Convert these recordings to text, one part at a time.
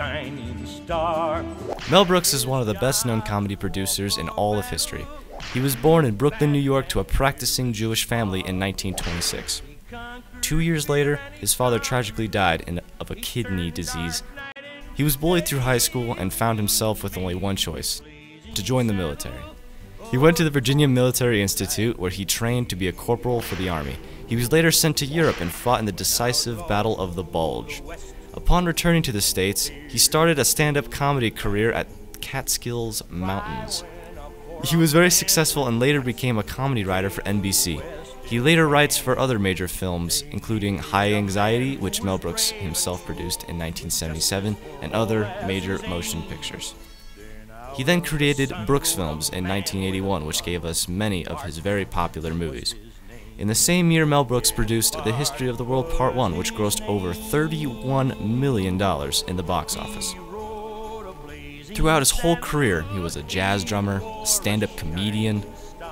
shining star. Mel Brooks is one of the best-known comedy producers in all of history. He was born in Brooklyn, New York to a practicing Jewish family in 1926. 2 years later, his father tragically died of a kidney disease. He was bullied through high school and found himself with only one choice: to join the military. He went to the Virginia Military Institute, where he trained to be a corporal for the Army. He was later sent to Europe and fought in the decisive Battle of the Bulge. Upon returning to the States, he started a stand-up comedy career at Catskills Mountains. He was very successful and later became a comedy writer for NBC. He later writes for other major films, including High Anxiety, which Mel Brooks himself produced in 1977, and other major motion pictures. He then created Brooks Films in 1981, which gave us many of his very popular movies. In the same year, Mel Brooks produced The History of the World Part 1, which grossed over $31 million in the box office. Throughout his whole career, he was a jazz drummer, a stand-up comedian,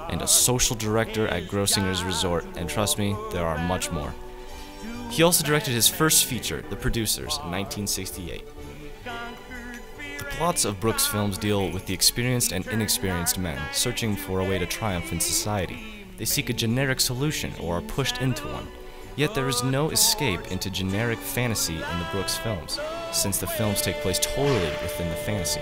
and a social director at Grossinger's Resort, and trust me, there are much more. He also directed his first feature, The Producers, in 1968. The plots of Brooks' films deal with the experienced and inexperienced men searching for a way to triumph in society. They seek a generic solution or are pushed into one. Yet there is no escape into generic fantasy in the Brooks films, since the films take place totally within the fantasy.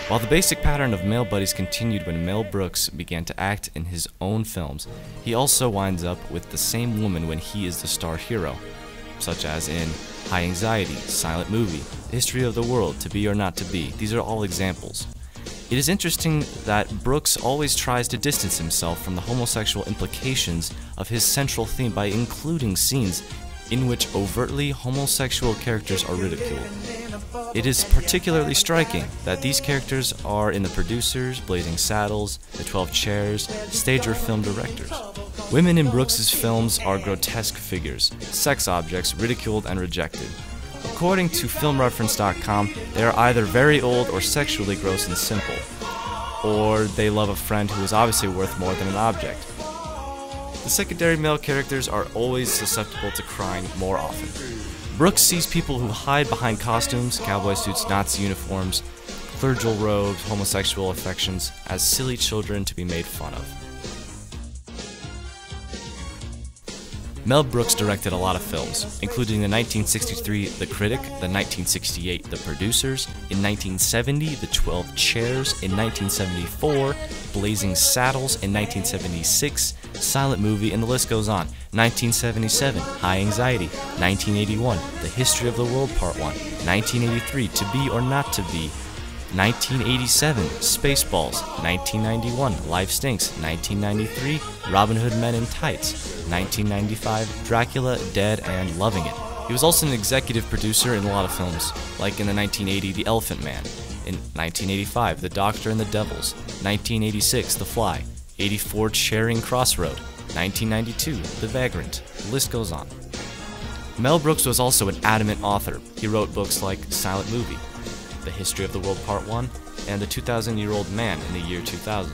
While the basic pattern of male buddies continued when Mel Brooks began to act in his own films, he also winds up with the same woman when he is the star hero, such as in High Anxiety, Silent Movie, The History of the World, To Be or Not to Be. These are all examples. It is interesting that Brooks always tries to distance himself from the homosexual implications of his central theme by including scenes in which overtly homosexual characters are ridiculed. It is particularly striking that these characters are in The Producers, Blazing Saddles, The 12 Chairs, stage or film directors. Women in Brooks's films are grotesque figures, sex objects ridiculed and rejected. According to FilmReference.com, they are either very old or sexually gross and simple, or they love a friend who is obviously worth more than an object. The secondary male characters are always susceptible to crying more often. Brooks sees people who hide behind costumes, cowboy suits, Nazi uniforms, clerical robes, homosexual affections, as silly children to be made fun of. Mel Brooks directed a lot of films, including the 1963 The Critic, the 1968 The Producers, in 1970 The 12 Chairs, in 1974 Blazing Saddles, in 1976 Silent Movie, and the list goes on. 1977 High Anxiety, 1981 The History of the World Part 1, 1983 To Be or Not to Be, 1987 Spaceballs, 1991 Life Stinks, 1993 Robin Hood Men in Tights, 1995 Dracula, Dead and Loving It. He was also an executive producer in a lot of films, like in the 1980 The Elephant Man, in 1985 The Doctor and the Devils, 1986 The Fly, 84 Charing Cross Road, 1992 The Vagrant. The list goes on. Mel Brooks was also an adamant author. He wrote books like Silent Movie, The History of the World Part 1, and The 2,000-Year-Old Man in the year 2000.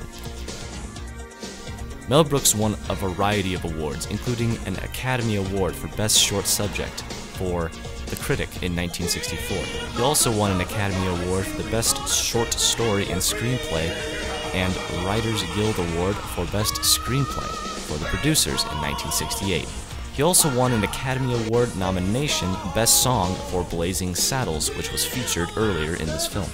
Mel Brooks won a variety of awards, including an Academy Award for Best Short Subject for The Critic in 1964. He also won an Academy Award for the Best Short Story and Screenplay and Writers Guild Award for Best Screenplay for The Producers in 1968. He also won an Academy Award nomination Best Song for Blazing Saddles, which was featured earlier in this film.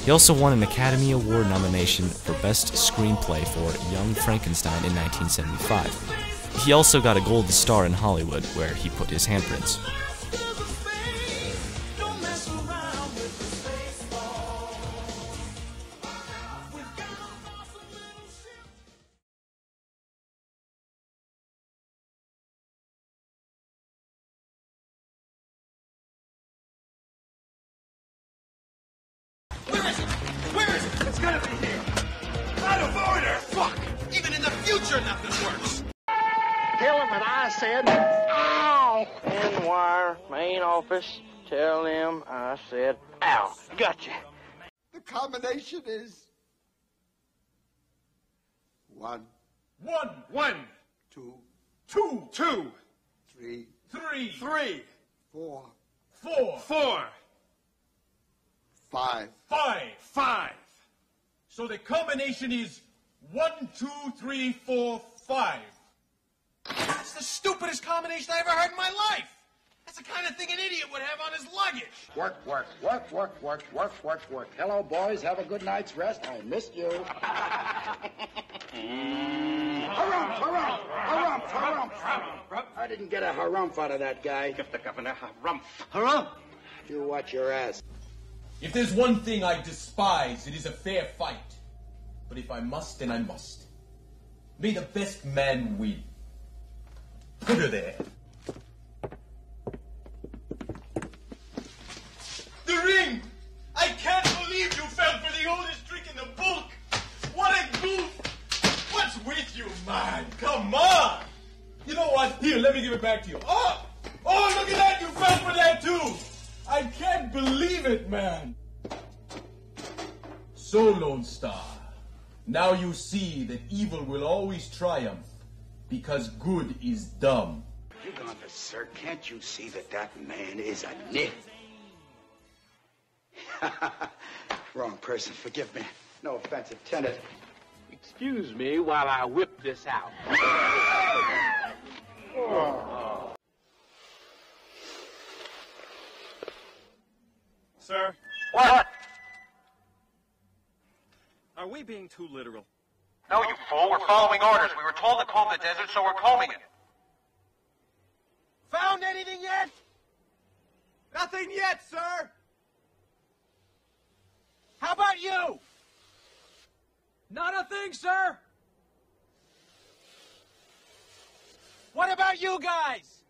He also won an Academy Award nomination for Best Screenplay for Young Frankenstein in 1975. He also got a Golden Star in Hollywood, where he put his handprints. It's gonna be here. Out of order. Fuck. Even in the future, nothing works. Tell him that I said, ow. In wire, main office. Tell him I said, ow. Gotcha. The combination is 1, 1, 1, 2, 2, 2, 3, 3, 3, 4, 4, 4. 5. 5. 5. So the combination is 1, 2, 3, 4, 5. That's the stupidest combination I ever heard in my life. That's the kind of thing an idiot would have on his luggage. Work. Hello, boys. Have a good night's rest. I missed you. Harumph. I didn't get a harumph out of that guy. Give the governor harumph. You watch your ass. If there's one thing I despise, it is a fair fight. But if I must, then I must. May the best man win. Put her there. The ring! I can't believe you fell for the oldest trick in the book! What a goof! What's with you, man? Come on! You know what? Here, let me give it back to you. Oh, look at that! You fell for that, too! I can't believe it, man! So, Lone Star, now you see that evil will always triumph, because good is dumb. You gone to sir, can't you see that man is a nit? Wrong person, forgive me. No offense intended. Excuse me while I whip this out. Sir, What? are we being too literal? No, you fool. We're following orders. We were told to comb the desert, so we're combing it. Found anything yet? Nothing yet, sir! How about you? Not a thing, sir! What about you guys?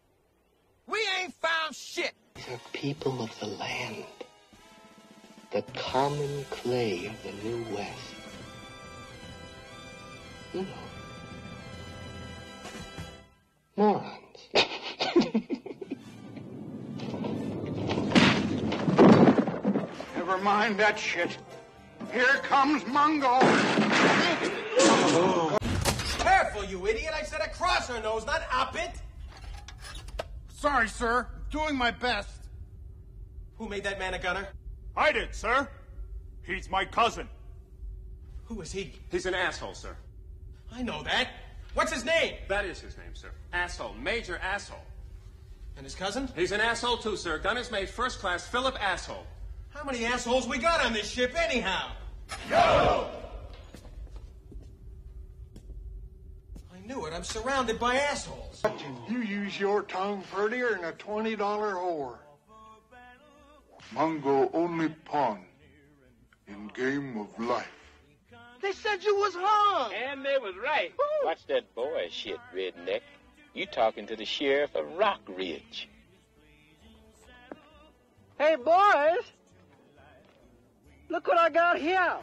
We ain't found shit! The people of the land, the common clay of the New West. You know, morons. Never mind that shit. Here comes Mungo. Careful, you idiot! I said across her nose, not up it! Sorry, sir. Doing my best. Who made that man a gunner? I did, sir. He's my cousin. Who is he? He's an asshole, sir. I know that. What's his name? That is his name, sir. Asshole. Major asshole. And his cousin? He's an asshole, too, sir. Gunner's mate, first class, Philip Asshole. How many assholes we got on this ship, anyhow? Go! I knew it. I'm surrounded by assholes. You use your tongue prettier than a $20 whore. Mungo only pawn in game of life. They said you was hung. And they was right. Watch that boy shit, redneck. You talking to the sheriff of Rock Ridge. Hey, boys. Look what I got here.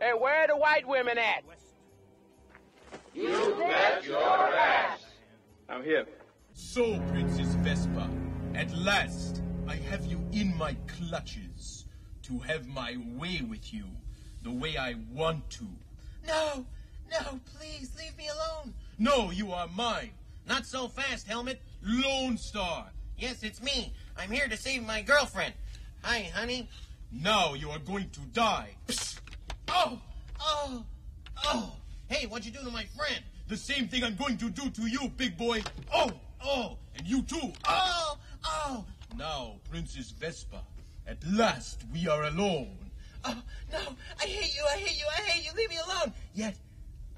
Hey, where are the white women at? You bet your ass. I'm here. So, Princess Vespa, at last I have you in my clutches to have my way with you the way I want to. No, please, leave me alone. No, you are mine. Not so fast, Helmet. Lone Star. Yes, it's me. I'm here to save my girlfriend. Hi, honey. Now you are going to die. Psst. Oh. Hey, what'd you do to my friend? The same thing I'm going to do to you, big boy. Oh, and you too. Oh. Now, Princess Vespa, at last we are alone. Oh, no, I hate you, leave me alone. Yet,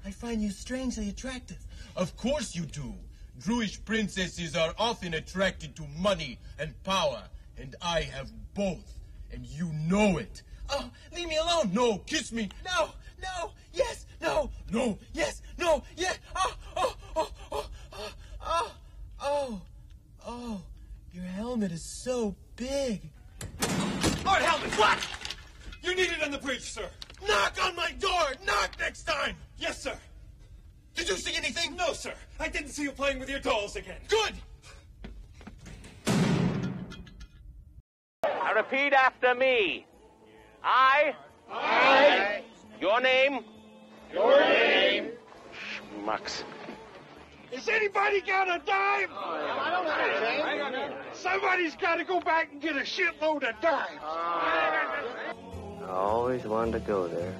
I find you strangely attractive. Of course you do. Druish princesses are often attracted to money and power, and I have both, and you know it. Oh, leave me alone. No, kiss me. No, yes, no, yes, no, yes. Oh, your helmet is so big. Art Helmet, what? You're needed on the bridge, sir. Knock on my door. Knock next time. Yes, sir. Did you see anything? No, sir. I didn't see you playing with your dolls again. Good. Now repeat after me. I. Your name. Your name. Schmucks. Has anybody got a dime? I don't have a dime. Somebody's got to go back and get a shitload of dimes. I always wanted to go there.